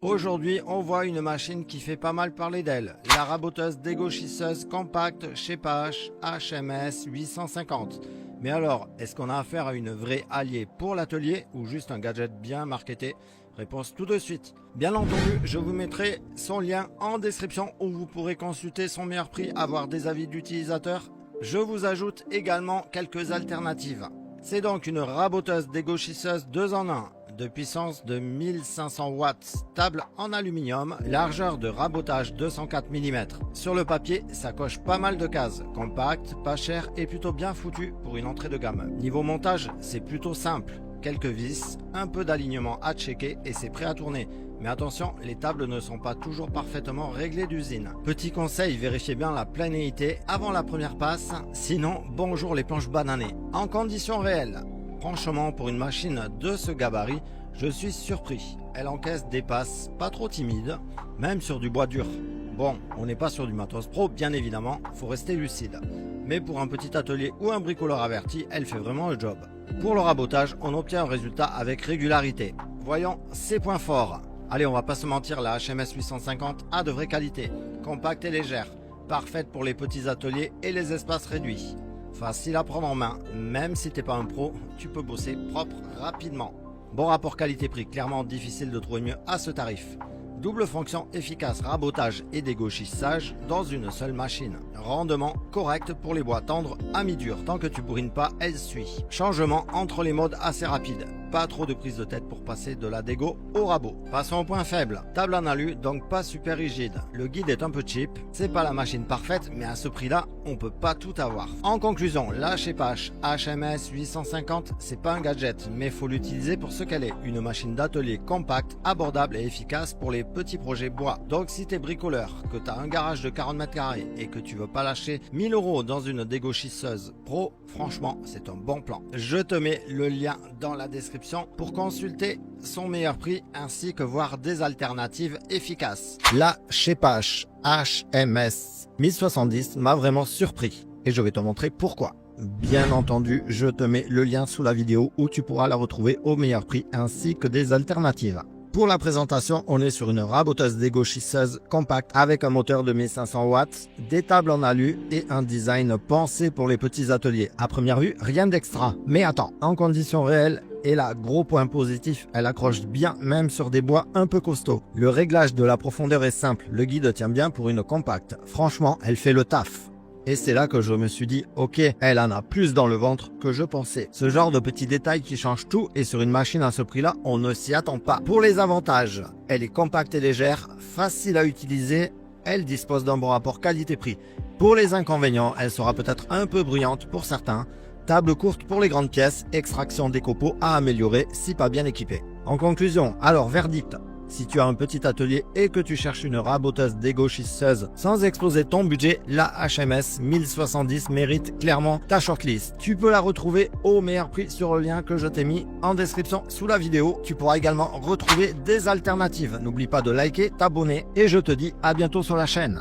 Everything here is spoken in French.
Aujourd'hui, on voit une machine qui fait pas mal parler d'elle. La raboteuse dégauchisseuse compacte chez PH HMS 850. Mais alors, est-ce qu'on a affaire à une vraie alliée pour l'atelier ou juste un gadget bien marketé? Réponse tout de suite. Bien entendu, je vous mettrai son lien en description où vous pourrez consulter son meilleur prix, avoir des avis d'utilisateurs. Je vous ajoute également quelques alternatives. C'est donc une raboteuse dégauchisseuse 2 en 1 de puissance de 1500 watts, table en aluminium, largeur de rabotage 204 mm. Sur le papier, ça coche pas mal de cases, compact, pas cher et plutôt bien foutu pour une entrée de gamme. Niveau montage, c'est plutôt simple, quelques vis, un peu d'alignement à checker et c'est prêt à tourner. Mais attention, les tables ne sont pas toujours parfaitement réglées d'usine. Petit conseil, vérifiez bien la planéité avant la première passe, sinon bonjour les planches bananées. En conditions réelles, franchement pour une machine de ce gabarit, je suis surpris. Elle encaisse des passes pas trop timides, même sur du bois dur. Bon, on n'est pas sur du matos pro, bien évidemment, faut rester lucide. Mais pour un petit atelier ou un bricoleur averti, elle fait vraiment le job. Pour le rabotage, on obtient un résultat avec régularité. Voyons ses points forts. Allez, on va pas se mentir, la HMS 850 a de vraies qualités. Compacte et légère, parfaite pour les petits ateliers et les espaces réduits. Facile à prendre en main, même si t'es pas un pro, tu peux bosser propre rapidement. Bon rapport qualité-prix, clairement difficile de trouver mieux à ce tarif. Double fonction efficace, rabotage et dégauchissage dans une seule machine. Rendement correct pour les bois tendres à mi-dur. Tant que tu bourrines pas, elle suit. Changement entre les modes assez rapide. Pas trop de prise de tête pour passer de la dégo au rabot. Passons au point faible. Table en alu, donc pas super rigide. Le guide est un peu cheap. C'est pas la machine parfaite, mais à ce prix-là, on peut pas tout avoir. En conclusion, la chez PH HMS 850, c'est pas un gadget, mais faut l'utiliser pour ce qu'elle est. Une machine d'atelier compacte, abordable et efficace pour les petits projets bois. Donc si t'es bricoleur, que t'as un garage de 40 mètres carrés et que tu veux pas lâcher 1000 € dans une dégauchisseuse pro, franchement, c'est un bon plan. Je te mets le lien dans la description pour consulter son meilleur prix ainsi que voir des alternatives efficaces. La chez PH HMS 1070 m'a vraiment surpris et je vais te montrer pourquoi. Bien entendu, je te mets le lien sous la vidéo où tu pourras la retrouver au meilleur prix ainsi que des alternatives. Pour la présentation, on est sur une raboteuse dégauchisseuse compacte avec un moteur de 1500 watts, des tables en alu et un design pensé pour les petits ateliers. À première vue, rien d'extra. Mais attends, en conditions réelles, et là, gros point positif, elle accroche bien même sur des bois un peu costauds. Le réglage de la profondeur est simple, le guide tient bien pour une compacte. Franchement, elle fait le taf. Et c'est là que je me suis dit, ok, elle en a plus dans le ventre que je pensais. Ce genre de petits détails qui changent tout et sur une machine à ce prix-là, on ne s'y attend pas. Pour les avantages, elle est compacte et légère, facile à utiliser, elle dispose d'un bon rapport qualité-prix. Pour les inconvénients, elle sera peut-être un peu bruyante pour certains. Table courte pour les grandes pièces, extraction des copeaux à améliorer si pas bien équipée. En conclusion, alors verdict. Si tu as un petit atelier et que tu cherches une raboteuse dégauchisseuse sans exploser ton budget, la HMS 1070 mérite clairement ta shortlist. Tu peux la retrouver au meilleur prix sur le lien que je t'ai mis en description sous la vidéo. Tu pourras également retrouver des alternatives. N'oublie pas de liker, t'abonner et je te dis à bientôt sur la chaîne.